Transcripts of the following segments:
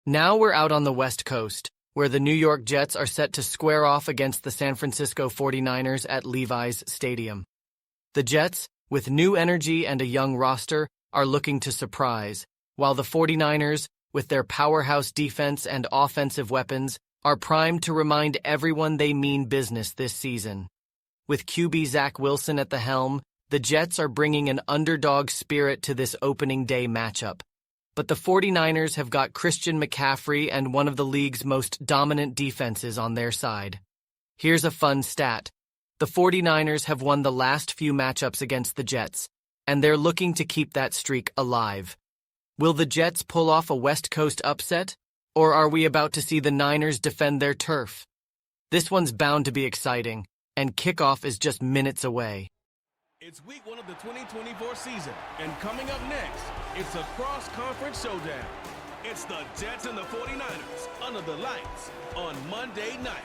Now we're out on the West Coast, where the New York Jets are set to square off against the San Francisco 49ers at Levi's Stadium. The Jets, with new energy and a young roster, are looking to surprise, while the 49ers, with their powerhouse defense and offensive weapons, are primed to remind everyone they mean business this season. With QB Zach Wilson at the helm, the Jets are bringing an underdog spirit to this opening day matchup. But the 49ers have got Christian McCaffrey and one of the league's most dominant defenses on their side. Here's a fun stat. The 49ers have won the last few matchups against the Jets, and they're looking to keep that streak alive. Will the Jets pull off a West Coast upset, or are we about to see the Niners defend their turf? This one's bound to be exciting, and kickoff is just minutes away. It's week 1 of the 2024 season, and coming up next, it's a cross-conference showdown. It's the Jets and the 49ers under the lights on Monday night.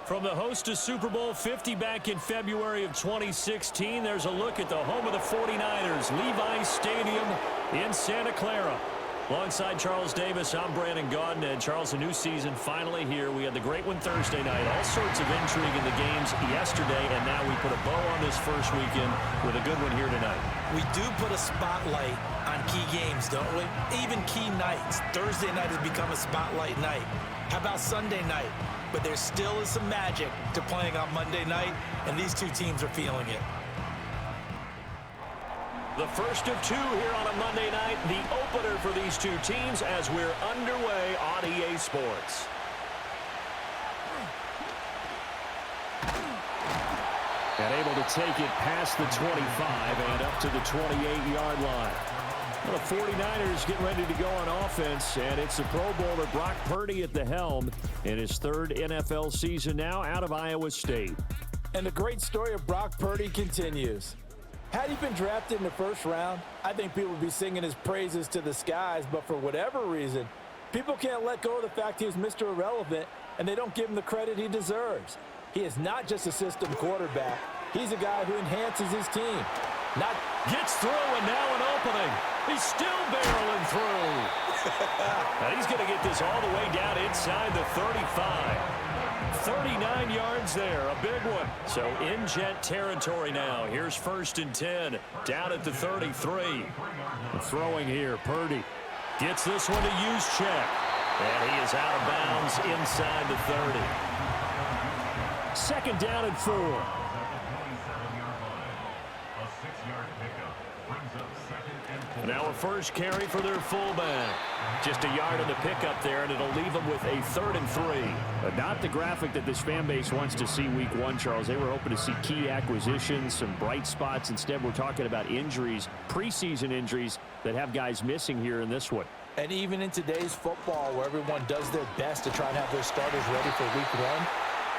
From the host to Super Bowl 50 back in February of 2016, there's a look at the home of the 49ers, Levi's Stadium in Santa Clara. Alongside Charles Davis, I'm Brandon Gaudin. And Charles, a new season finally here. We had the great one Thursday night. All sorts of intrigue in the games yesterday, and now we put a bow on this first weekend with a good one here tonight. We do put a spotlight on key games, don't we? Even key nights. Thursday night has become a spotlight night. How about Sunday night? But there still is some magic to playing on Monday night, and these two teams are feeling it. The first of two here on a Monday night, the opener for these two teams as we're underway on EA Sports. And able to take it past the 25 and up to the 28-yard line. Well, the 49ers getting ready to go on offense, and it's the Pro Bowler Brock Purdy at the helm in his third NFL season now out of Iowa State. And the great story of Brock Purdy continues. Had he been drafted in the first round, I think people would be singing his praises to the skies, but for whatever reason, people can't let go of the fact he was Mr. Irrelevant, and they don't give him the credit he deserves. He is not just a system quarterback. He's a guy who enhances his team. Gets through, and now an opening. He's still barreling through. And he's going to get this all the way down inside the 35. 39 yards there, a big one. So in Jet territory now. Here's 1st and 10, down at the 33. Throwing here, Purdy gets this one to Juszczyk. And he is out of bounds inside the 30. 2nd down and 4. Now a first carry for their fullback. Just a yard on the pickup there, and it'll leave them with a 3rd and 3. But not the graphic that this fan base wants to see week 1, Charles. They were hoping to see key acquisitions, some bright spots. Instead, we're talking about injuries, preseason injuries that have guys missing here in this one. And even in today's football, where everyone does their best to try and have their starters ready for week 1,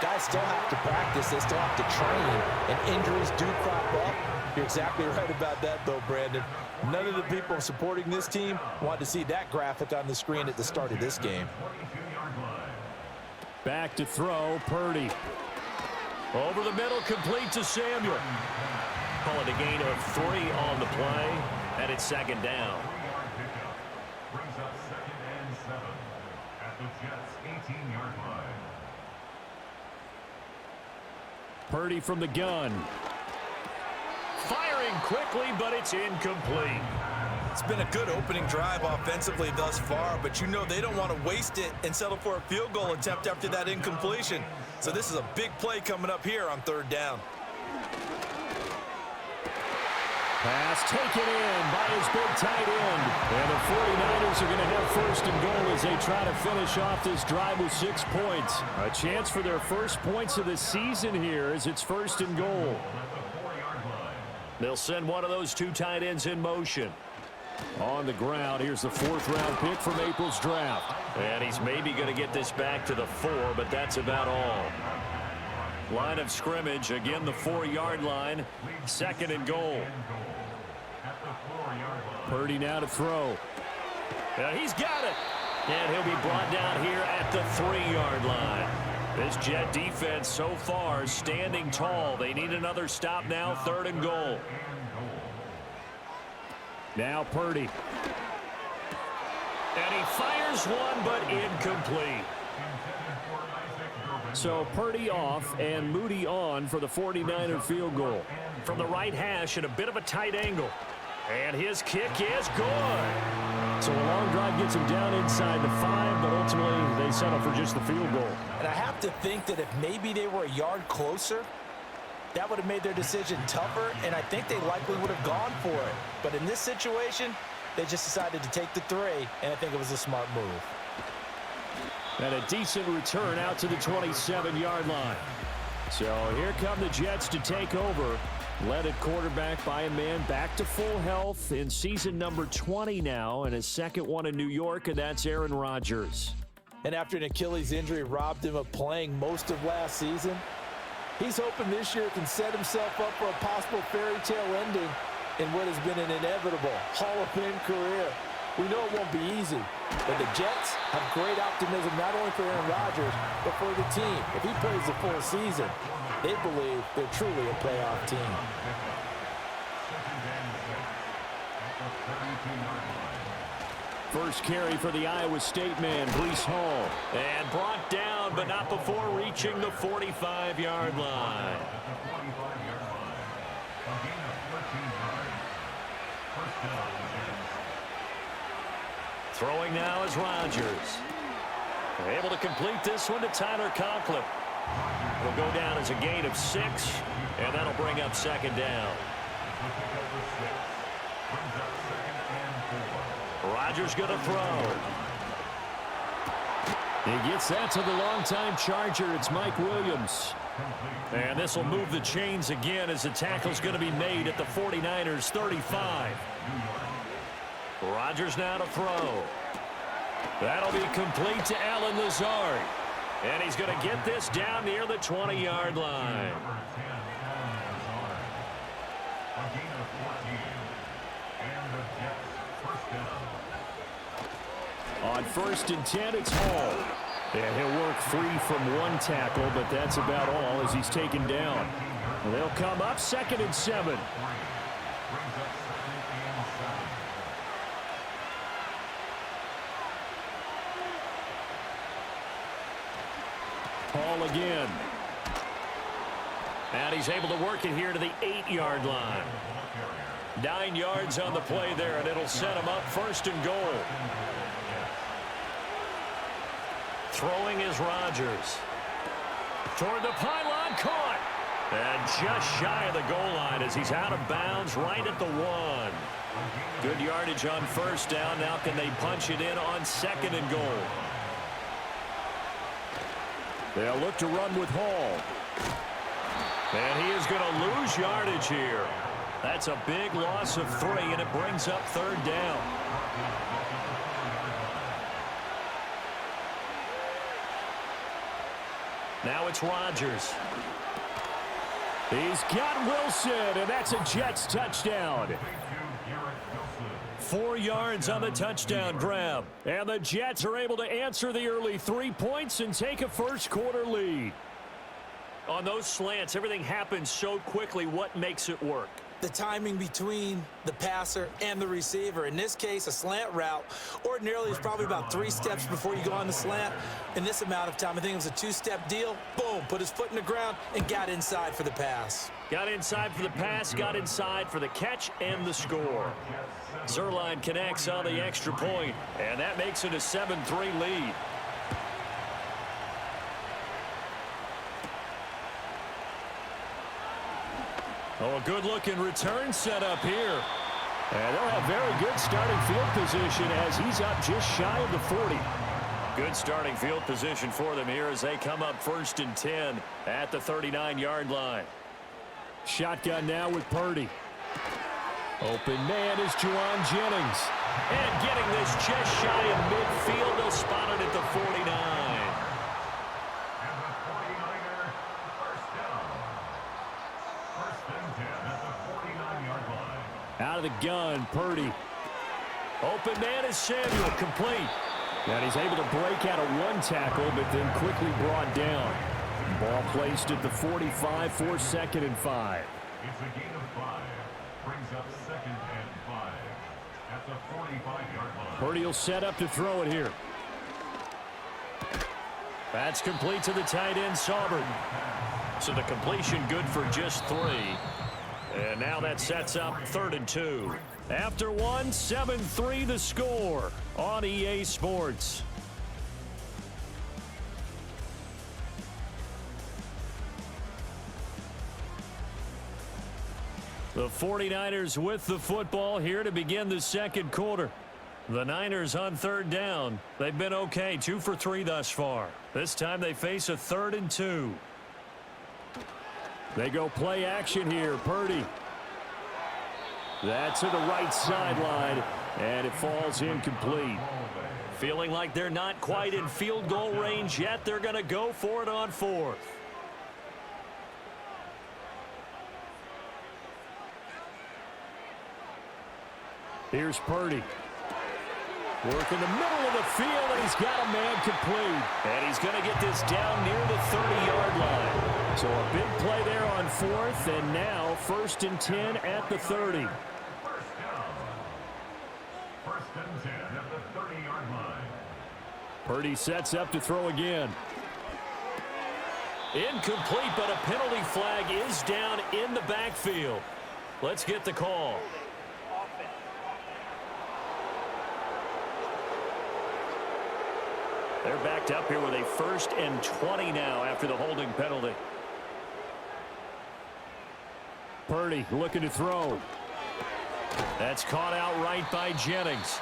guys still have to practice. They still have to train, and injuries do crop up. You're exactly right about that, though, Brandon. None of the people supporting this team want to see that graphic on the screen at the start of this game. Back to throw, Purdy. Over the middle, complete to Samuel. Call it a gain of 3 on the play, and it's 2nd down. Brings up 2nd and 7 at the Jets' 18-yard line. Purdy from the gun. Firing quickly, but it's incomplete. It's been a good opening drive offensively thus far, but you know they don't want to waste it and settle for a field goal attempt after that incompletion. So this is a big play coming up here on 3rd down. Pass taken in by his big tight end. And the 49ers are going to have 1st and goal as they try to finish off this drive with 6 points. A chance for their first points of the season here as it's 1st and goal. They'll send one of those 2 tight ends in motion. On the ground, here's the 4th-round pick from April's draft. And he's maybe going to get this back to the 4, but that's about all. Line of scrimmage, again the 4-yard line. 2nd and goal. Purdy now to throw. He's got it. And he'll be brought down here at the 3-yard line. This Jet defense so far standing tall. They need another stop now, 3rd and goal. Now Purdy. And he fires one, but incomplete. So Purdy off and Moody on for the 49er field goal. From the right hash at a bit of a tight angle. And his kick is good. So a long drive gets him down inside the 5, but ultimately they settle for just the field goal. And I have to think that if maybe they were a yard closer, that would have made their decision tougher, and I think they likely would have gone for it. But in this situation, they just decided to take the 3, and I think it was a smart move. And a decent return out to the 27-yard line. So here come the Jets to take over. Led at quarterback by a man back to full health in season number 20 now, and his second one in New York, and that's Aaron Rodgers. And after an Achilles injury robbed him of playing most of last season, he's hoping this year can set himself up for a possible fairy tale ending in what has been an inevitable Hall of Fame career. We know it won't be easy, but the Jets have great optimism not only for Aaron Rodgers, but for the team. If he plays the full season, they believe they're truly a playoff team. First carry for the Iowa State man, Breece Hall. And brought down, but not before reaching the 45-yard line. Throwing now is Rodgers. Able to complete this one to Tyler Conklin. Will go down as a gain of 6, and that'll bring up second down. Rodgers going to throw. He gets that to the longtime Charger. It's Mike Williams. And this will move the chains again as the tackle's going to be made at the 49ers 35. Rodgers now to throw. That'll be complete to Allen Lazard. And he's going to get this down near the 20-yard line. On 1st and 10, it's Hall. And he'll work free from one tackle, but that's about all as he's taken down. And they'll come up 2nd and 7. Hall again. And he's able to work it here to the 8-yard line. 9 yards on the play there, and it'll set him up 1st and goal. Throwing is Rodgers. Toward the pylon, caught. And just shy of the goal line as he's out of bounds right at the 1. Good yardage on 1st down. Now can they punch it in on 2nd and goal? They'll look to run with Hall. And he is going to lose yardage here. That's a big loss of 3, and it brings up 3rd down. Now it's Rodgers. He's got Wilson, and that's a Jets touchdown. 4 yards on the touchdown grab. And the Jets are able to answer the early 3 points and take a first-quarter lead. On those slants, everything happens so quickly. What makes it work? The timing between the passer and the receiver. In this case, a slant route ordinarily is probably about 3 steps before you go on the slant. In this amount of time, I think it was a 2-step deal. Boom, put his foot in the ground and got inside for the pass. Got inside for the pass, got inside for the catch and the score. Zerline connects on the extra point, and that makes it a 7-3 lead. Oh, a good-looking return set up here. And they'll have very good starting field position as he's up just shy of the 40. Good starting field position for them here as they come up 1st and 10 at the 39-yard line. Shotgun now with Purdy. Open man is Juwan Jennings. And getting this just shy of midfield. They'll spot it at the 49. Out of the gun, Purdy. Open man is Samuel, complete. And he's able to break out of 1 tackle, but then quickly brought down. Ball placed at the 45 for 2nd and 5. It's a gain of 5. Brings up 2nd and 5. Purdy will set up to throw it here. That's complete to the tight end, Saubert. So the completion good for just 3. And now that sets up 3rd and 2. After 1, 7-3 the score on EA Sports. The 49ers with the football here to begin the second quarter. The Niners on 3rd down. They've been okay, 2 for 3 thus far. This time they face a 3rd and 2. They go play action here. Purdy. That's to the right sideline, and it falls incomplete. Feeling like they're not quite in field goal range yet. They're going to go for it on 4th. Here's Purdy. Work in the middle of the field, and he's got a man complete. And he's going to get this down near the 30-yard line. So a big play there on 4th, and now 1st and 10 at the 30. First and 10 at the 30-yard line. Purdy sets up to throw again. Incomplete, but a penalty flag is down in the backfield. Let's get the call. They're backed up here with a 1st and 20 now after the holding penalty. Purdy looking to throw. That's caught outright by Jennings.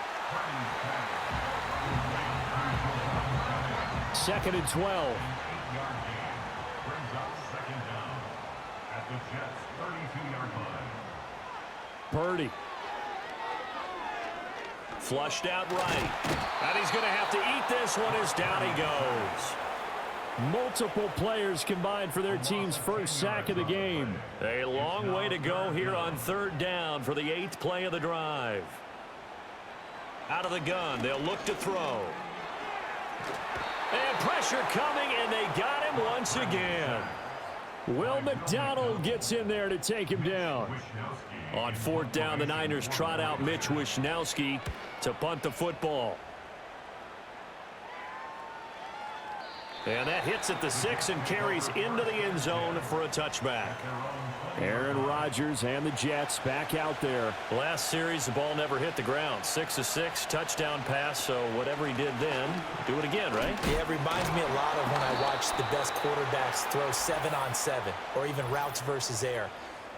2nd and 12. 8-yard gain brings up 2nd down at the Jets' 32-yard line. Purdy. Flushed out right. And he's going to have to eat this one as down he goes. Multiple players combined for their team's first sack of the game. A long way to go here on 3rd down for the 8th play of the drive. Out of the gun, they'll look to throw. And pressure coming, and they got him once again. Will McDonald gets in there to take him down. On 4th down, the Niners trot out Mitch Wishnowsky to punt the football. And that hits at the 6 and carries into the end zone for a touchback. Aaron Rodgers and the Jets back out there. Last series, the ball never hit the ground. 6 of 6, touchdown pass, so whatever he did then, do it again, right? Yeah, it reminds me a lot of when I watch the best quarterbacks throw 7-on-7 or even routes versus air.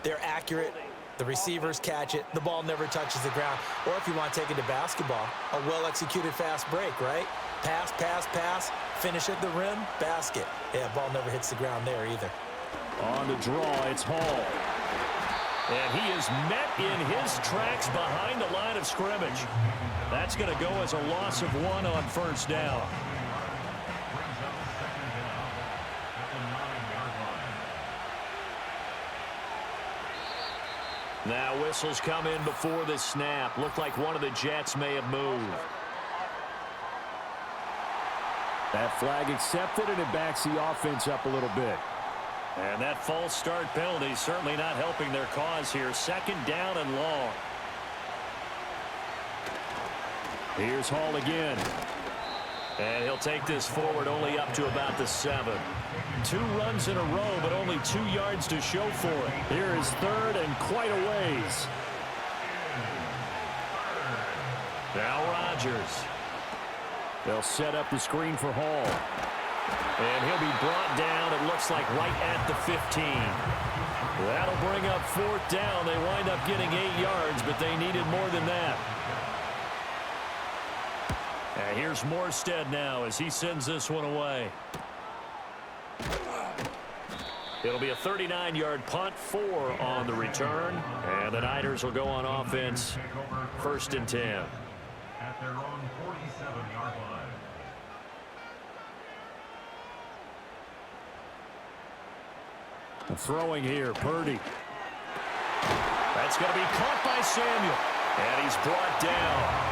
They're accurate. The receivers catch it. The ball never touches the ground. Or if you want to take it to basketball, a well-executed fast break, right? Pass, pass, pass, finish at the rim, basket. Yeah, ball never hits the ground there either. On the draw, it's Hall. And he is met in his tracks behind the line of scrimmage. That's going to go as a loss of 1 on 1st down. Now whistles come in before the snap. Looked like one of the Jets may have moved. That flag accepted, and it backs the offense up a little bit. And that false start penalty certainly not helping their cause here. 2nd down and long. Here's Hall again. And he'll take this forward only up to about the 7. 2 runs in a row, but only 2 yards to show for it. Here is 3rd and quite a ways. Now Rodgers. They'll set up the screen for Hall. And he'll be brought down, it looks like, right at the 15. That'll bring up 4th down. They wind up getting 8 yards, but they needed more than that. And here's Morstead now as he sends this one away. It'll be a 39-yard punt, 4 on the return. And the Niners will go on offense, 1st and 10. At their own 47-yard line. Throwing here, Purdy. That's going to be caught by Samuel. And he's brought down.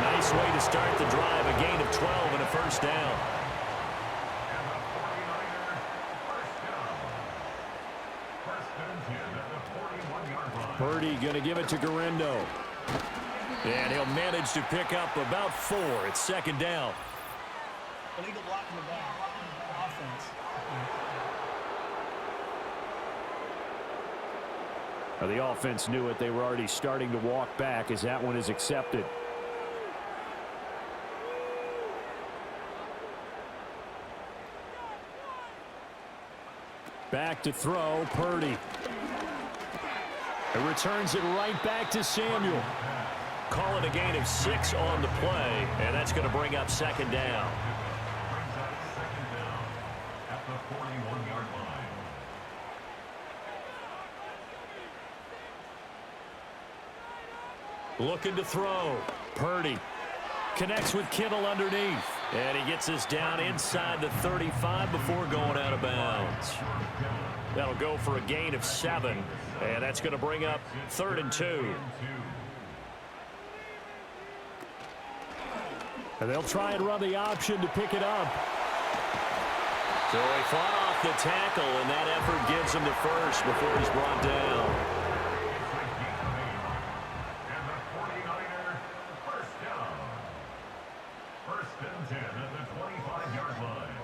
Nice way to start the drive. A gain of 12 and a 1st down. First and 10 at the 41-yard line. Purdy going to give it to Garendo. And he'll manage to pick up about 4. It's second down. Illegal blocking the back. Offense. Now, the offense knew it. They were already starting to walk back as that one is accepted. Back to throw, Purdy. It returns it right back to Samuel. Call it a gain of 6 on the play, and that's going to bring up second down. Brings up second down at the 41-yard line. Looking to throw. Purdy connects with Kittle underneath. And he gets us down inside the 35 before going out of bounds. That'll go for a gain of 7. And that's going to bring up 3rd and 2. And they'll try and run the option to pick it up. So he fought off the tackle, and that effort gives him the first before he's brought down. And the 49er, first down. First and 10 at the 25-yard line.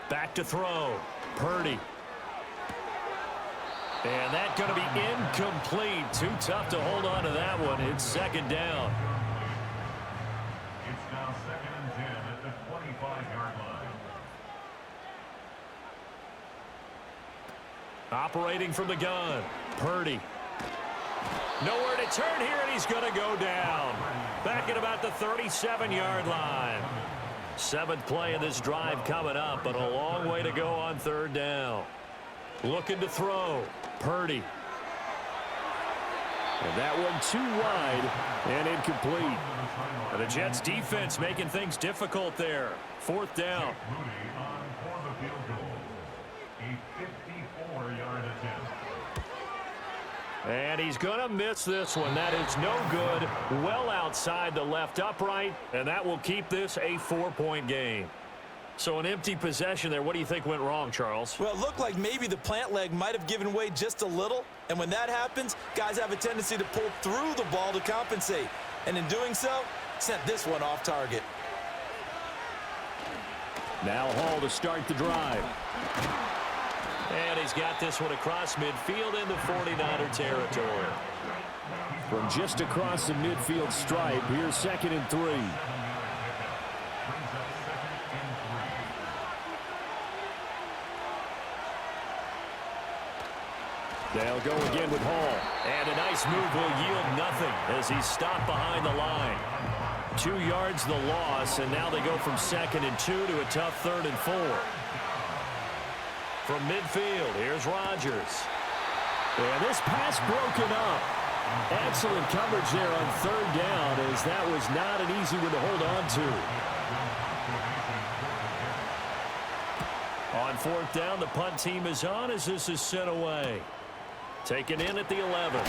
Back to throw. Purdy. And that's going to be incomplete. Too tough to hold on to that one. It's second down. It's now second and 10 at the 25-yard line. Operating from the gun. Purdy. Nowhere to turn here, and he's going to go down. Back at about the 37-yard line. 7th play of this drive coming up, but a long way to go on 3rd down. Looking to throw. Purdy. And that one too wide and incomplete. And the Jets defense making things difficult there. 4th down. Moody on for the field goal. A 54-yard attempt. And he's going to miss this one. That is no good. Well outside the left upright. And that will keep this a 4-point game. So an empty possession there. What do you think went wrong, Charles? Well, it looked like maybe the plant leg might have given way just a little. And when that happens, guys have a tendency to pull through the ball to compensate. And in doing so, sent this one off target. Now Hall to start the drive. And he's got this one across midfield into 49er territory. From just across the midfield stripe, here's 2nd and 3. They'll go again with Hall. And a nice move will yield nothing as he's stopped behind the line. 2 yards the loss, and now they go from 2nd and 2 to a tough 3rd and 4. From midfield, here's Rodgers. And this pass broken up. Excellent coverage there on 3rd down, as that was not an easy one to hold on to. On 4th down, the punt team is on as this is sent away. Taken in at the 11.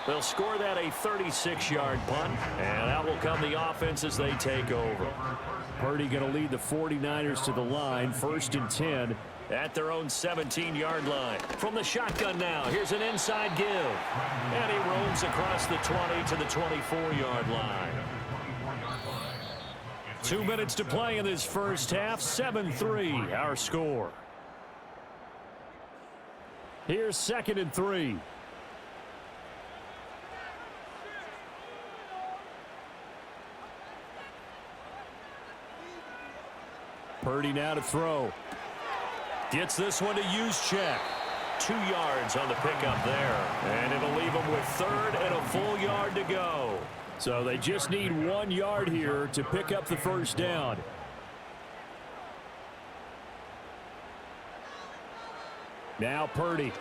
They'll score that a 36-yard punt, and that will come the offense as they take over. Purdy going to lead the 49ers to the line, 1st and 10 at their own 17-yard line. From the shotgun now, here's an inside give. And he roams across the 20 to the 24-yard line. 2 minutes to play in this first half, 7-3 our score. Here's 2nd and 3. Purdy now to throw. Gets this one to Juszczyk. 2 yards on the pickup there. And it'll leave him with 3rd and a full yard to go. So they just need 1 yard here to pick up the first down. Now Purdy.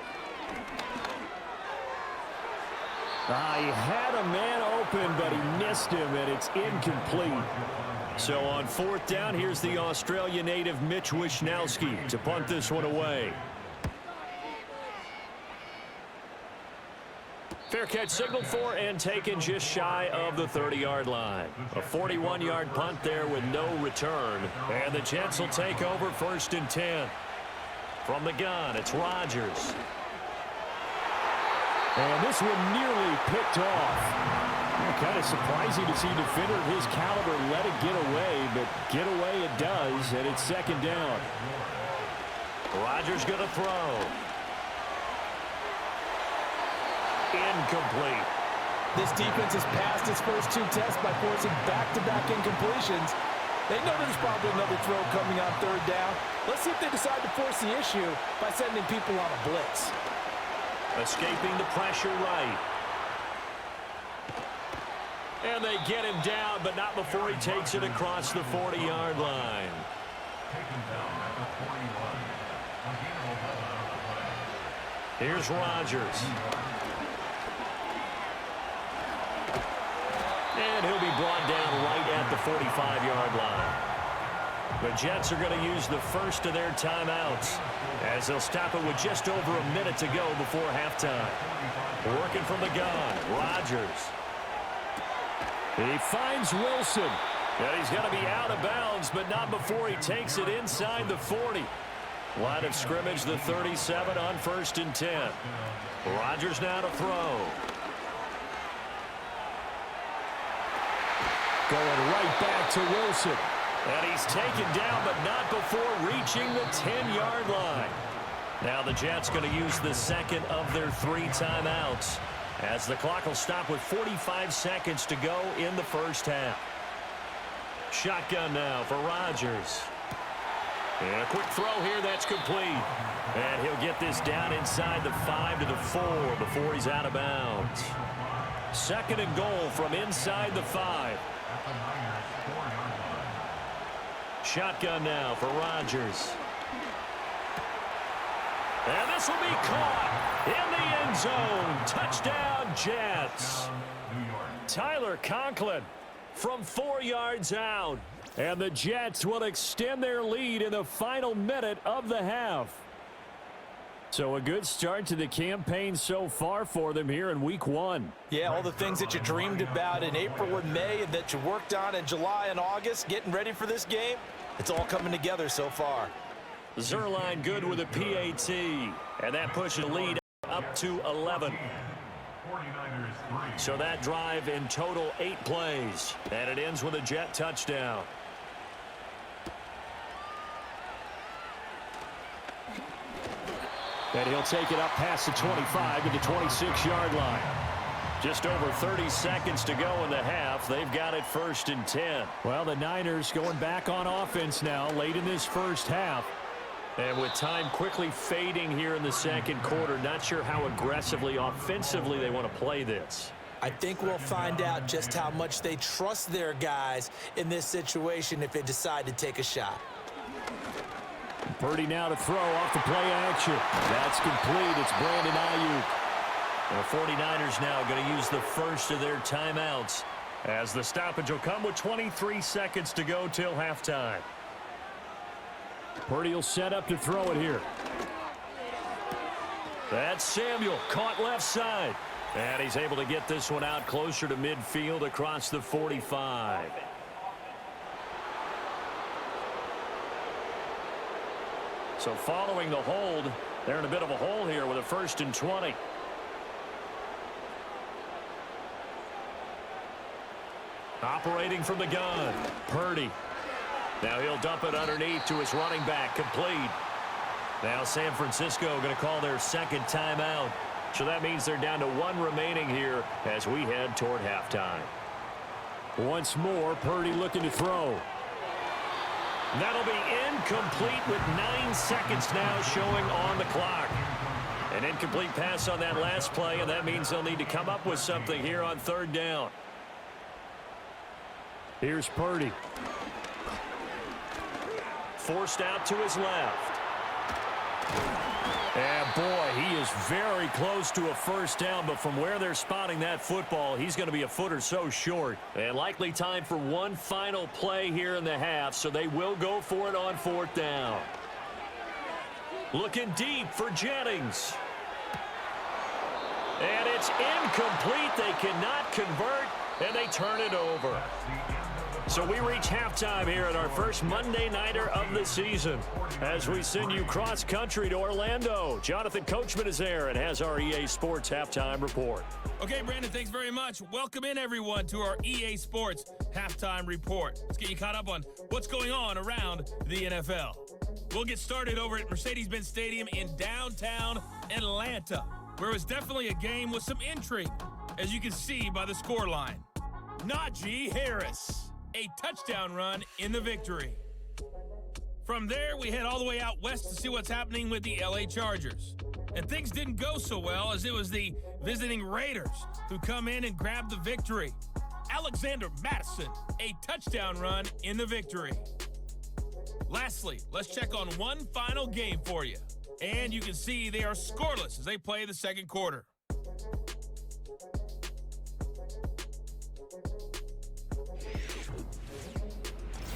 He had a man open, but he missed him, and it's incomplete. So on 4th down, here's the Australia native Mitch Wishnowsky to punt this one away. Fair catch signaled for and taken just shy of the 30-yard line. A 41-yard punt there with no return. And the Jets will take over 1st and 10. From the gun, it's Rodgers. And this one nearly picked off. Kind of surprising to see a defender of his caliber let it get away, but get away it does, and it's second down. Rodgers going to throw. Incomplete. This defense has passed its first two tests by forcing back-to-back incompletions. They know there's probably another throw coming on third down. Let's see if they decide to force the issue by sending people on a blitz. Escaping the pressure right. And they get him down, but not before he takes it across the 40-yard line. Here's Rodgers. And he'll be brought down right at the 45-yard line. The Jets are going to use the first of their timeouts as they'll stop it with just over a minute to go before halftime. Working from the gun, Rodgers. He finds Wilson. And he's going to be out of bounds, but not before he takes it inside the 40. Line of scrimmage, the 37 on 1st and 10. Rodgers now to throw. Going right back to Wilson. And he's taken down, but not before reaching the 10-yard line. Now the Jets going to use the second of their 3 timeouts as the clock will stop with 45 seconds to go in the first half. Shotgun now for Rodgers. And a quick throw here that's complete. And he'll get this down inside the 5 to the 4 before he's out of bounds. Second and goal from inside the 5. Shotgun now for Rodgers. And this will be caught in the end zone. Touchdown, Jets. Tyler Conklin from 4 yards out. And the Jets will extend their lead in the final minute of the half. So a good start to the campaign so far for them here in week 1. Yeah, all the things that you dreamed about in April and May and that you worked on in July and August, getting ready for this game, it's all coming together so far. Zerline good with a PAT, and that pushes the lead up to 11. So that drive in total 8 plays, and it ends with a Jet touchdown. And he'll take it up past the 25 to the 26-yard line. Just over 30 seconds to go in the half. They've got it 1st and 10. Well, the Niners going back on offense now late in this first half. And with time quickly fading here in the second quarter, not sure how aggressively, offensively they want to play this. I think we'll find out just how much they trust their guys in this situation if they decide to take a shot. Purdy now to throw off the play action. That's complete. It's Brandon Ayuk. The 49ers now going to use the first of their timeouts as the stoppage will come with 23 seconds to go till halftime. Purdy will set up to throw it here. That's Samuel caught left side. And he's able to get this one out closer to midfield across the 45. So following the hold, they're in a bit of a hole here with a 1st and 20. Operating from the gun, Purdy. Now he'll dump it underneath to his running back, complete. Now San Francisco going to call their second timeout. So that means they're down to 1 remaining here as we head toward halftime. Once more, Purdy looking to throw. That'll be incomplete with 9 seconds now showing on the clock. An incomplete pass on that last play, and that means they'll need to come up with something here on 3rd down. Here's Purdy. Forced out to his left. And boy, he is very close to a first down, but from where they're spotting that football, he's going to be a foot or so short. And likely time for one final play here in the half, so they will go for it on 4th down. Looking deep for Jennings. And it's incomplete. They cannot convert, and they turn it over. So we reach halftime here at our first Monday Nighter of the season. As we send you cross-country to Orlando, Jonathan Coachman is there and has our EA Sports Halftime Report. Okay, Brandon, thanks very much. Welcome in, everyone, to our EA Sports Halftime Report. Let's get you caught up on what's going on around the NFL. We'll get started over at Mercedes-Benz Stadium in downtown Atlanta, where it was definitely a game with some intrigue, as you can see by the scoreline. Najee Harris, a touchdown run in the victory. From there, we head all the way out west to see what's happening with the LA Chargers. And things didn't go so well, as it was the visiting Raiders who come in and grab the victory. Alexander Madison, a touchdown run in the victory. Lastly, let's check on one final game for you. And you can see they are scoreless as they play the second quarter.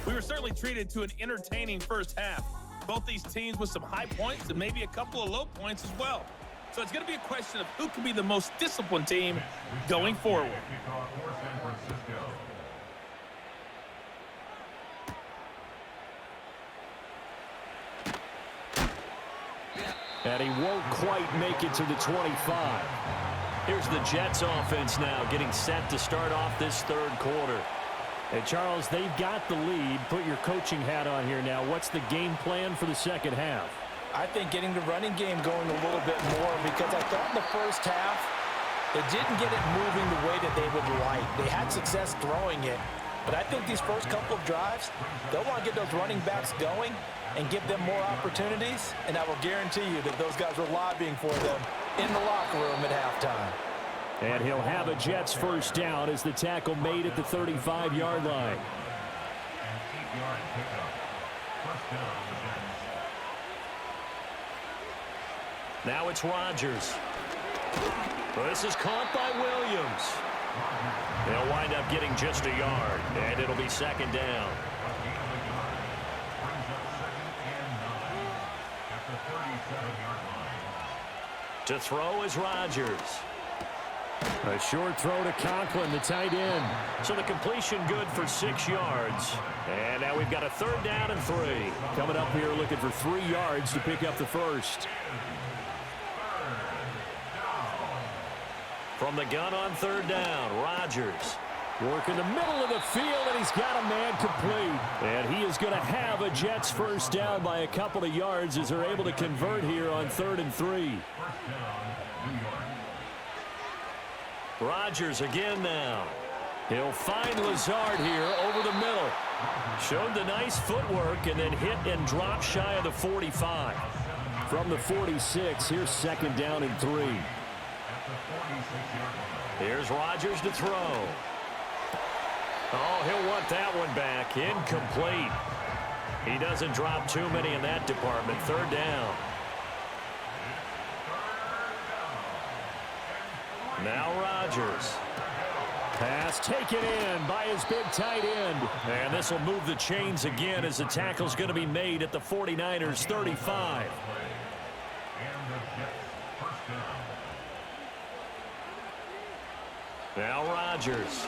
We were certainly treated to an entertaining first half. Both these teams with some high points and maybe a couple of low points as well. So it's going to be a question of who can be the most disciplined team going forward. And he won't quite make it to the 25. Here's the Jets offense now getting set to start off this third quarter. Hey, Charles, they've got the lead. Put your coaching hat on here now. What's the game plan for the second half? I think getting the running game going a little bit more, because I thought in the first half they didn't get it moving the way that they would like. They had success throwing it, but I think these first couple of drives, they'll want to get those running backs going and give them more opportunities, and I will guarantee you that those guys were lobbying for them in the locker room at halftime. And he'll have a Jets first down as the tackle made at the 35-yard line. Now it's Rodgers. Well, this is caught by Williams. They'll wind up getting just a yard, and it'll be second down. To throw is Rodgers. A short throw to Conklin, the tight end. So the completion good for 6 yards. And now we've got a third down and 3. Coming up here looking for 3 yards to pick up the first. From the gun on third down, Rodgers. Work in the middle of the field, and he's got a man complete. And he is going to have a Jets first down by a couple of yards as they're able to convert here on 3rd and 3. Rodgers again now. He'll find Lazard here over the middle. Showed the nice footwork and then hit and dropped shy of the 45. From the 46, here's second down and 3. Here's Rodgers to throw. Oh, he'll want that one back. Incomplete. He doesn't drop too many in that department. Third down. Now Rodgers. Pass taken in by his big tight end. And this will move the chains again as the tackle's going to be made at the 49ers 35. Now Rodgers.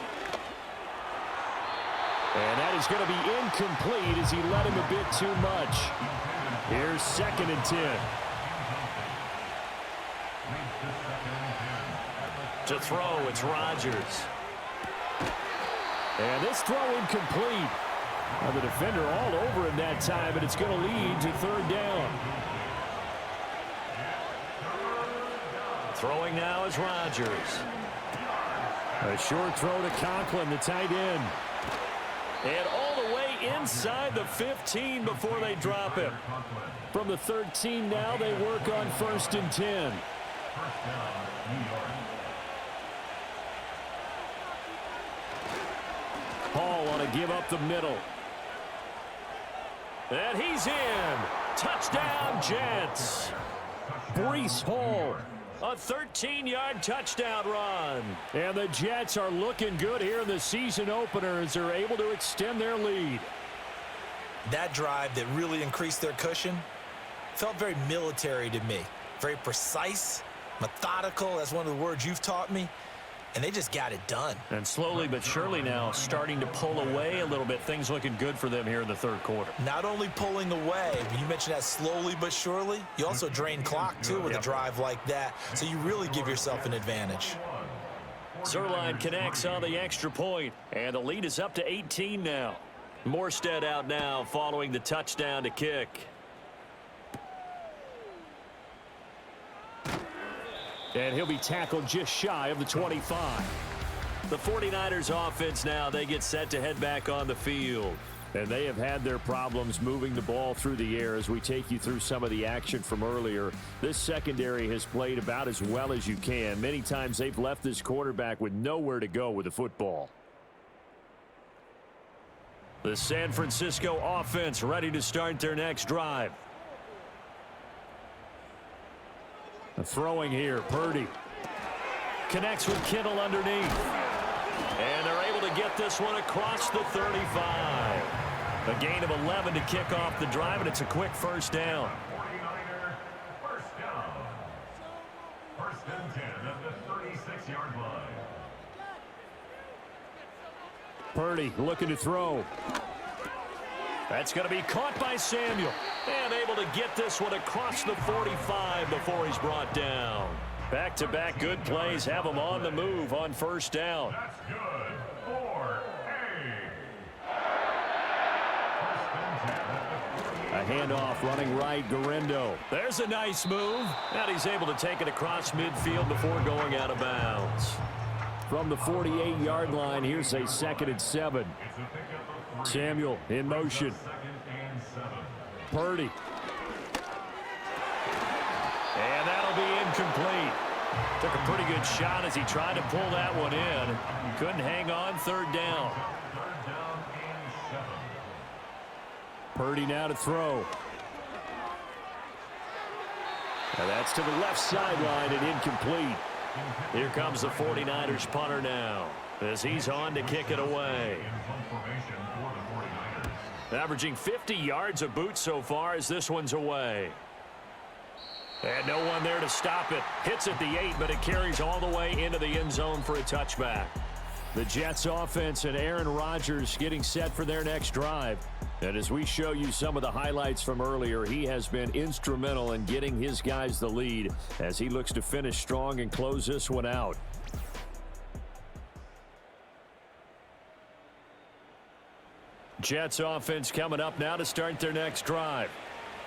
And that is going to be incomplete as he led him a bit too much. Here's 2nd and 10. To throw, it's Rodgers. And this throw incomplete. Now the defender all over him that time, but it's going to lead to 3rd down. Throwing now is Rodgers. A short throw to Conklin, the tight end. And all the way inside the 15 before they drop him. From the 13 now, they work on 1st and 10. Hall on a give up the middle. And he's in. Touchdown, Jets. Breece Hall. A 13-yard touchdown run. And the Jets are looking good here in the season opener as they're able to extend their lead. That drive that really increased their cushion felt very military to me. Very precise, methodical, that's one of the words you've taught me. and they just got it done. And slowly but surely now starting to pull away a little bit. Things looking good for them here in the third quarter. Not only pulling away, but you mentioned that slowly but surely. You also drain clock, too, with a drive like that. So you really give yourself an advantage. Zerline connects on the extra point, and the lead is up to 18 now. Morstead out now following the touchdown to kick. And he'll be tackled just shy of the 25. The 49ers offense now, they get set to head back on the field. And they have had their problems moving the ball through the air as we take you through some of the action from earlier. This secondary has played about as well as you can. Many times they've left this quarterback with nowhere to go with the football. The San Francisco offense ready to start their next drive. Throwing here, Purdy. Connects with Kittle underneath. And they're able to get this one across the 35. A gain of 11 to kick off the drive, and it's a quick first down. 49er, first down. First and 10 at the 36-yard line. Purdy looking to throw. That's going to be caught by Samuel. And able to get this one across the 45 before he's brought down. Back-to-back good plays have him on the move on first down. That's good for A handoff running right, Garindo. There's a nice move. And he's able to take it across midfield before going out of bounds. From the 48-yard line, here's a 2nd and 7. Samuel in motion. Purdy. And that'll be incomplete. Took a pretty good shot as he tried to pull that one in. Couldn't hang on, third down. Purdy now to throw. And that's to the left sideline and incomplete. Here comes the 49ers punter now as he's on to kick it away. Averaging 50 yards a boot so far as this one's away. And no one there to stop it. Hits at the 8, but it carries all the way into the end zone for a touchback. The Jets offense and Aaron Rodgers getting set for their next drive. And as we show you some of the highlights from earlier, he has been instrumental in getting his guys the lead as he looks to finish strong and close this one out. Jets offense coming up now to start their next drive.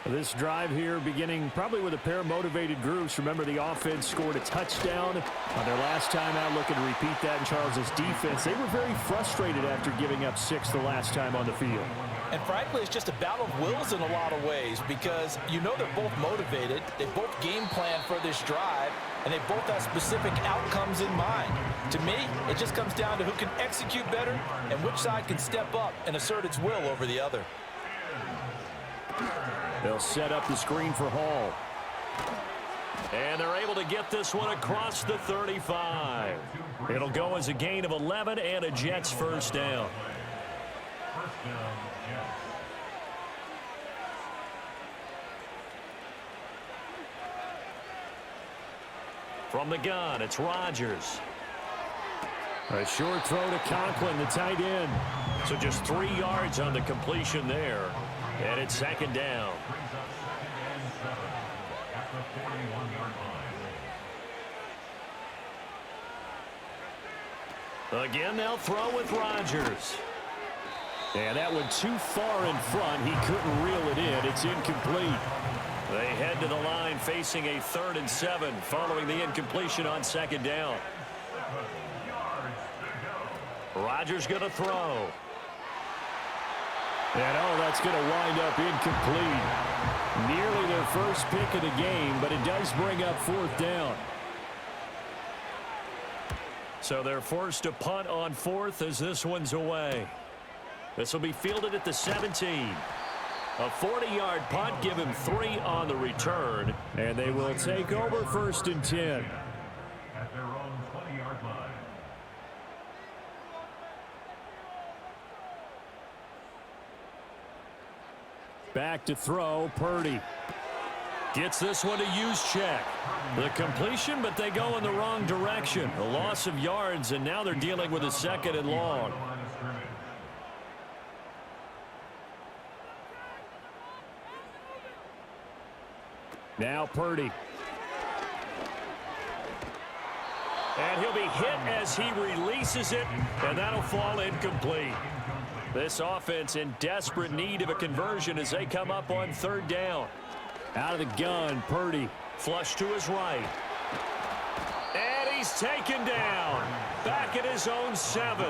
This drive here beginning probably with a pair of motivated groups. Remember, the offense scored a touchdown on their last time out, looking to repeat that in Charles' defense. They were very frustrated after giving up 6 the last time on the field. And frankly, it's just a battle of wills in a lot of ways because you know they're both motivated. They both game plan for this drive, and they both have specific outcomes in mind. To me, it just comes down to who can execute better and which side can step up and assert its will over the other. They'll set up the screen for Hall. And they're able to get this one across the 35. It'll go as a gain of 11 and a Jets first down. From the gun, it's Rodgers. A short throw to Conklin, the tight end. So just 3 yards on the completion there. And it's second down. Again, they'll throw with Rodgers. And that one too far in front. He couldn't reel it in. It's incomplete. They head to the line facing a 3rd and 7 following the incompletion on second down. Rodgers going to throw. And that's going to wind up incomplete. Nearly their first pick of the game, but it does bring up 4th down. So they're forced to punt on 4th as this one's away. This will be fielded at the 17. A 40-yard punt, give him 3 on the return. And they will take over 1st and 10. At their own 20-yard line. Back to throw, Purdy. Gets this one to use check. The completion, but they go in the wrong direction. A loss of yards, and now they're dealing with a 2nd and long. Now Purdy. And he'll be hit as he releases it, and that'll fall incomplete. This offense in desperate need of a conversion as they come up on 3rd down. Out of the gun, Purdy. Flush to his right. And he's taken down. Back at his own 7.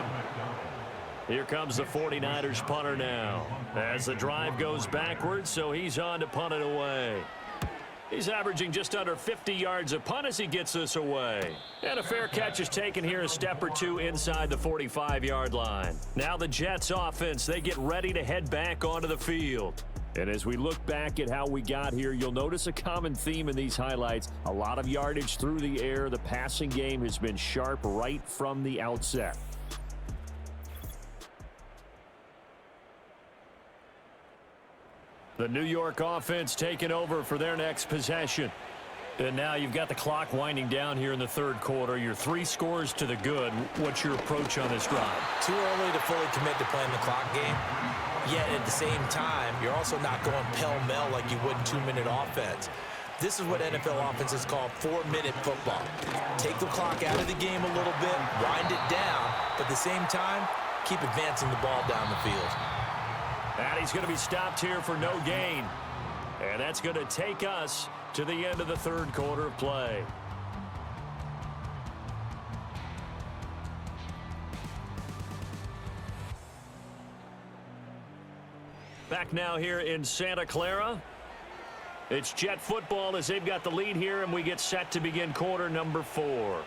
Here comes the 49ers punter now. As the drive goes backwards, so he's on to punt it away. He's averaging just under 50 yards a punt as he gets this away. And a fair catch is taken here, a step or two inside the 45-yard line. Now the Jets offense, they get ready to head back onto the field. And as we look back at how we got here, you'll notice a common theme in these highlights. A lot of yardage through the air. The passing game has been sharp right from the outset. The New York offense taking over for their next possession. And now you've got the clock winding down here in the 3rd quarter. You're 3 scores to the good. What's your approach on this drive? Too early to fully commit to playing the clock game. Yet at the same time, you're also not going pell-mell like you would in 2-minute offense. This is what NFL offenses call 4-minute football. Take the clock out of the game a little bit, wind it down, but at the same time, keep advancing the ball down the field. And he's going to be stopped here for no gain. And that's going to take us to the end of the 3rd quarter of play. Back now here in Santa Clara. It's Jet football as they've got the lead here, and we get set to begin quarter number 4.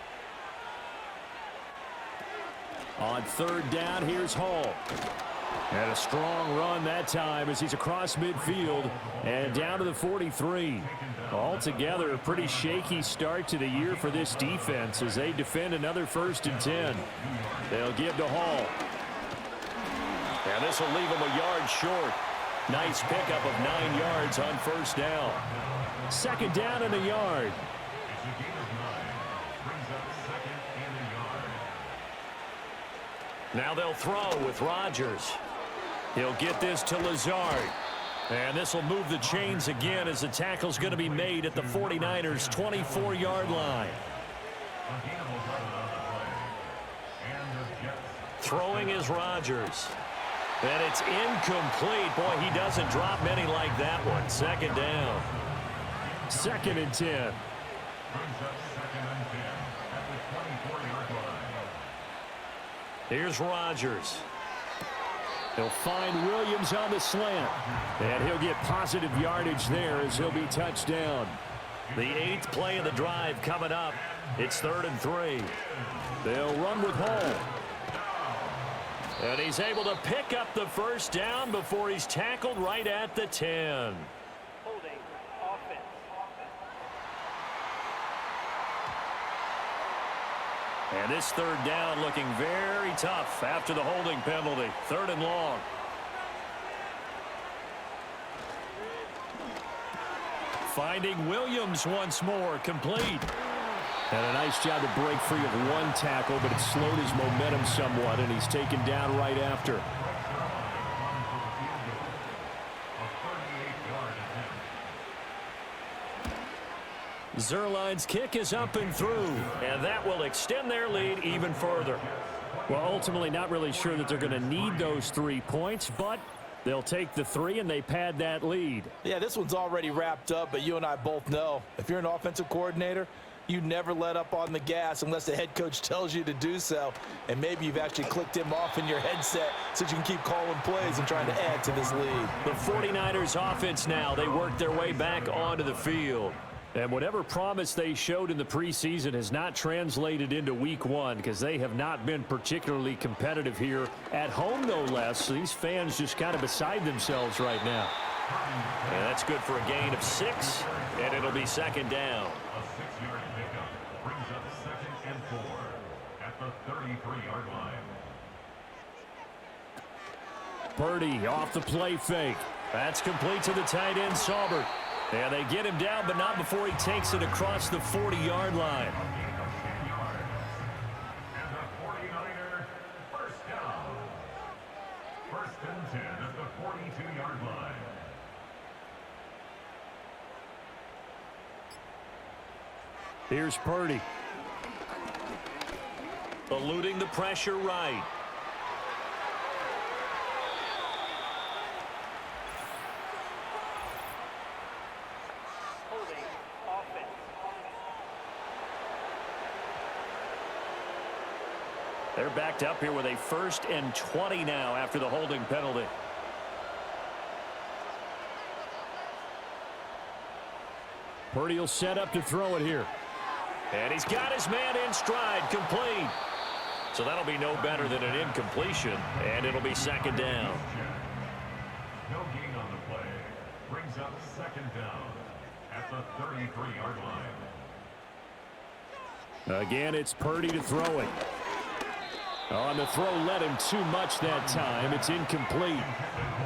On 3rd down, here's Hall. And a strong run that time as he's across midfield and down to the 43. Altogether, a pretty shaky start to the year for this defense as they defend another 1st and 10. They'll give to Hall. And this will leave him a yard short. Nice pickup of 9 yards on 1st down. 2nd down and a yard. Now they'll throw with Rodgers. He'll get this to Lazard. And this will move the chains again as the tackle's going to be made at the 49ers' 24-yard line. Throwing is Rodgers. And it's incomplete. Boy, he doesn't drop many like that one. 2nd down. 2nd and 10. Here's Rodgers. He'll find Williams on the slant. And he'll get positive yardage there as he'll be touched down. The 8th play of the drive coming up. It's 3rd and 3. They'll run with Hall. And he's able to pick up the 1st down before he's tackled right at the 10. Holding offense. And this 3rd down looking very tough after the holding penalty. 3rd and long. Finding Williams once more, complete. And a nice job to break free of one tackle, but it slowed his momentum somewhat, and he's taken down right after. Zerline's kick is up and through, and that will extend their lead even further. Well, ultimately not really sure that they're going to need those 3 points, but they'll take the 3 and they pad that lead. Yeah, this one's already wrapped up, but you and I both know if you're an offensive coordinator, you never let up on the gas unless the head coach tells you to do so. And maybe you've actually clicked him off in your headset so you can keep calling plays and trying to add to this lead. The 49ers offense now, they work their way back onto the field. And whatever promise they showed in the preseason has not translated into week 1 because they have not been particularly competitive here at home, no less. So these fans just kind of beside themselves right now. And that's good for a gain of 6, and it'll be 2nd down. A 6-yard pickup brings up 2nd and 4 at the 33-yard line. Purdy off the play fake. That's complete to the tight end, Saubert. And they get him down, but not before he takes it across the 40-yard line. And the 49er first down. First and 10 at the 42-yard line. Here's Purdy. Eluding the pressure right. They're backed up here with a 1st and 20 now after the holding penalty. Purdy will set up to throw it here. And he's got his man in stride, complete. So that'll be no better than an incompletion, and it'll be 2nd down. No gain on the play. Brings up 2nd down at the 33-yard line. Again, it's Purdy to throw it. On the throw, led him too much that time. It's incomplete.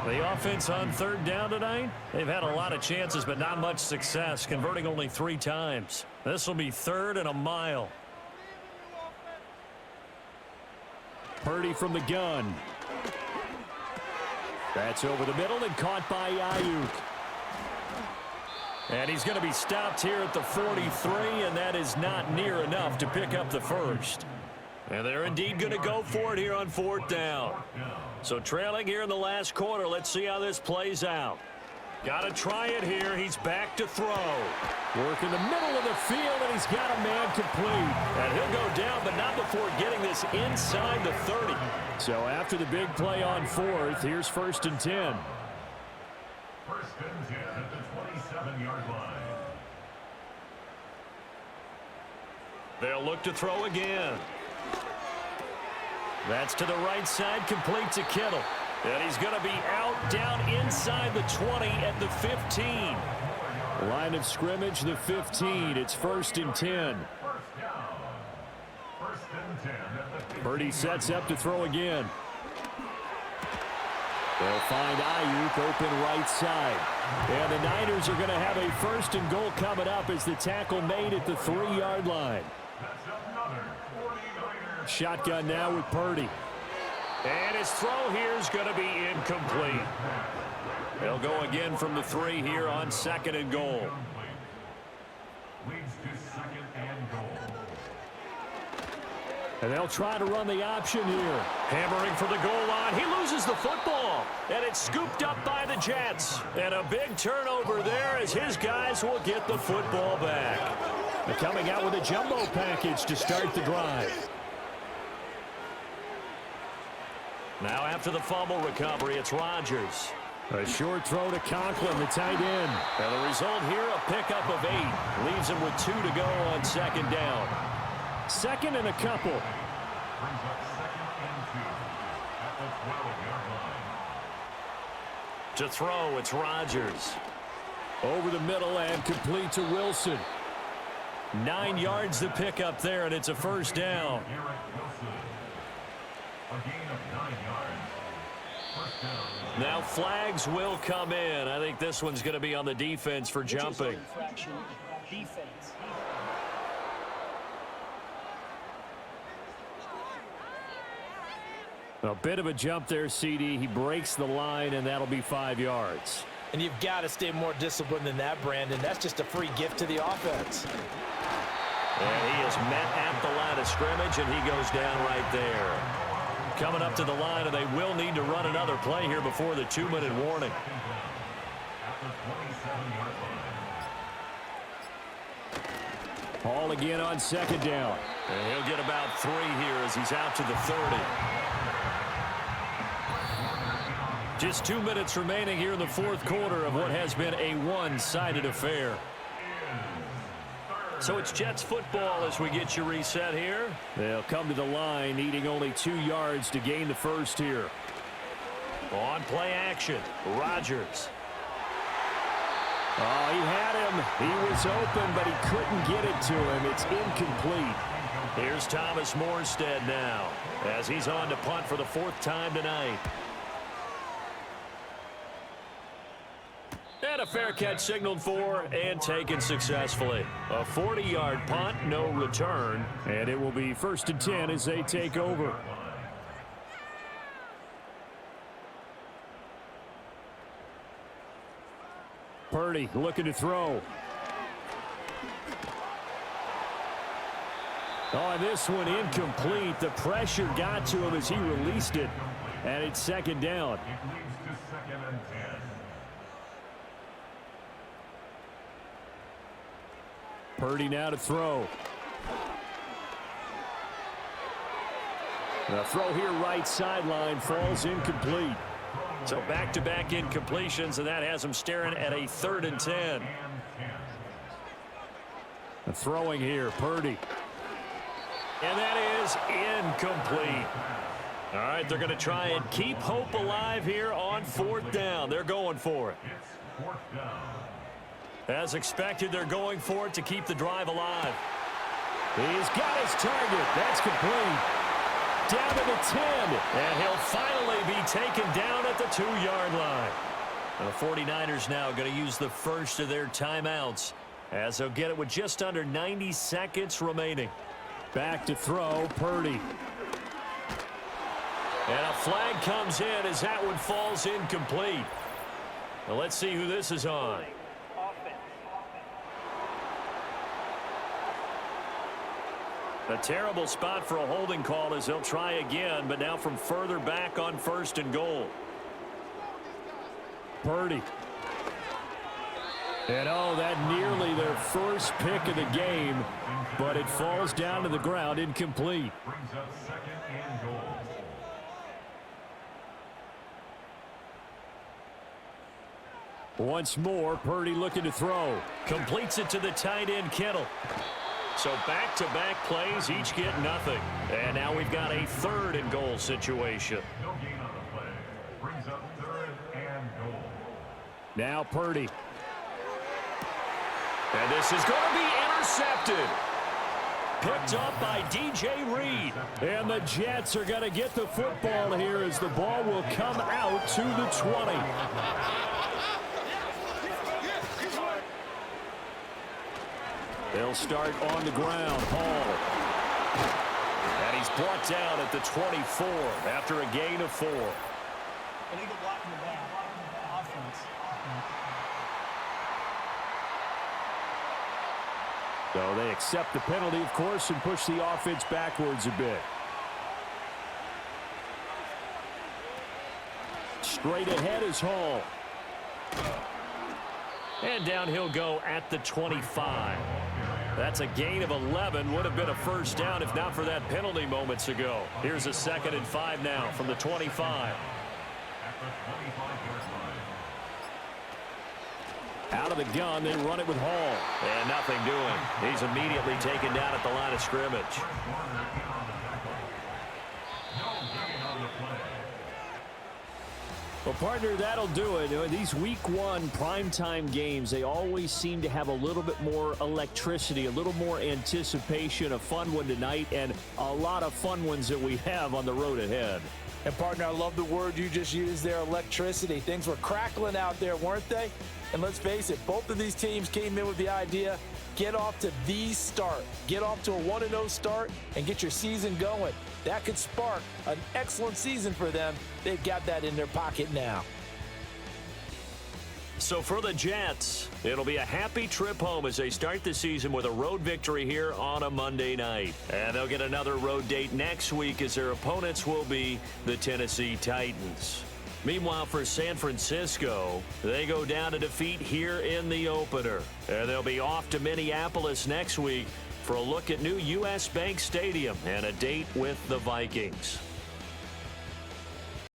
The offense on 3rd down tonight, they've had a lot of chances, but not much success, converting only 3 times. This will be 3rd and a mile. Purdy from the gun. That's over the middle and caught by Ayuk. And he's going to be stopped here at the 43, and that is not near enough to pick up the 1st. And they're indeed going to go for it here on 4th down. So trailing here in the last quarter, let's see how this plays out. Got to try it here. He's back to throw. Work in the middle of the field, and he's got a man complete. And he'll go down, but not before getting this inside the 30. So after the big play on 4th, here's 1st and 10. 1st and 10 at the 27-yard line. They'll look to throw again. That's to the right side, complete to Kittle. And he's going to be out down inside the 20 at the 15. Line of scrimmage, the 15. It's 1st and 10. 1st down. 1st and 10 at the 15. Purdy sets up to throw again. They'll find Ayuk open right side. And the Niners are going to have a 1st and goal coming up as the tackle made at the 3-yard line. That's another 49er. Shotgun now with Purdy. And his throw here is going to be incomplete. They'll go again from the 3 here on 2nd and goal. Leads to 2nd and goal. And they'll try to run the option here. Hammering for the goal line. He loses the football. And it's scooped up by the Jets. And a big turnover there as his guys will get the football back. They're coming out with a jumbo package to start the drive. Now after the fumble recovery, it's Rodgers. A short throw to Conklin, the tight end. And the result here, a pickup of 8. Leaves him with 2 to go on 2nd down. 2nd and a couple. Brings up 2nd and 2 at the 12-yard line. To throw, it's Rodgers. Over the middle and complete to Wilson. 9 yards to pick up there, and it's a 1st down. A gain of 9 yards. 1st down. Now flags will come in. I think this one's going to be on the defense for jumping. Defense. A bit of a jump there, CD. He breaks the line, and that'll be 5 yards. And you've got to stay more disciplined than that, Brandon. That's just a free gift to the offense. And he is met at the line of scrimmage, and he goes down right there. Coming up to the line, and they will need to run another play here before the 2-minute warning. At the 27-yard line. Hall again on 2nd down. And he'll get about 3 here as he's out to the 30. Just 2 minutes remaining here in the 4th quarter of what has been a one-sided affair. So it's Jets football as we get you reset here. They'll come to the line, needing only 2 yards to gain the 1st here. On play action, Rodgers. Oh, he had him. He was open, but he couldn't get it to him. It's incomplete. Here's Thomas Morstead now as he's on to punt for the 4th time tonight. And a fair catch signaled for and taken successfully. A 40-yard punt, no return, and it will be 1st and 10 as they take over. Purdy looking to throw. Oh, and this one incomplete. The pressure got to him as he released it, and it's 2nd down. It leads to 2nd and 10. Purdy now to throw. The throw here right sideline falls incomplete. So back-to-back incompletions, and that has him staring at a 3rd and 10. The throwing here, Purdy. And that is incomplete. All right, they're going to try and keep hope alive here on 4th down. They're going for it. It's 4th down. As expected, they're going for it to keep the drive alive. He's got his target. That's complete. Down to the 10. And he'll finally be taken down at the 2-yard line. The 49ers now going to use the first of their timeouts as they'll get it with just under 90 seconds remaining. Back to throw, Purdy. And a flag comes in as that one falls incomplete. Well, let's see who this is on. A terrible spot for a holding call as they'll try again, but now from further back on 1st and goal. Purdy. And oh, that nearly their first pick of the game, but it falls down to the ground incomplete. Brings up 2nd and goal. Once more, Purdy looking to throw. Completes it to the tight end, Kittle. So back-to-back plays, each get nothing. And now we've got a 3rd and goal situation. No gain on the play. Brings up 3rd and goal. Now Purdy. And this is going to be intercepted. Picked up by DJ Reed. And the Jets are going to get the football here as the ball will come out to the 20. They'll start on the ground. Hall. And he's brought down at the 24 after a gain of 4. Illegal block in the back. Offense. So they accept the penalty, of course, and push the offense backwards a bit. Straight ahead is Hall. And down he'll go at the 25. That's a gain of 11. Would have been a 1st down if not for that penalty moments ago. Here's a 2nd and 5 now from the 25. Out of the gun, they run it with Hall. And nothing doing. He's immediately taken down at the line of scrimmage. Well, partner, that'll do it. These Week 1 primetime games, they always seem to have a little bit more electricity, a little more anticipation. A fun one tonight, and a lot of fun ones that we have on the road ahead. And, partner, I love the word you just used there, electricity. Things were crackling out there, weren't they? And let's face it, both of these teams came in with the idea, get off to the start. Get off to a 1-0 start and get your season going. That could spark an excellent season for them. They've got that in their pocket now. So for the Jets, it'll be a happy trip home as they start the season with a road victory here on a Monday night. And they'll get another road date next week as their opponents will be the Tennessee Titans. Meanwhile, for San Francisco, they go down to defeat here in the opener. And they'll be off to Minneapolis next week for a look at new U.S. Bank Stadium and a date with the Vikings.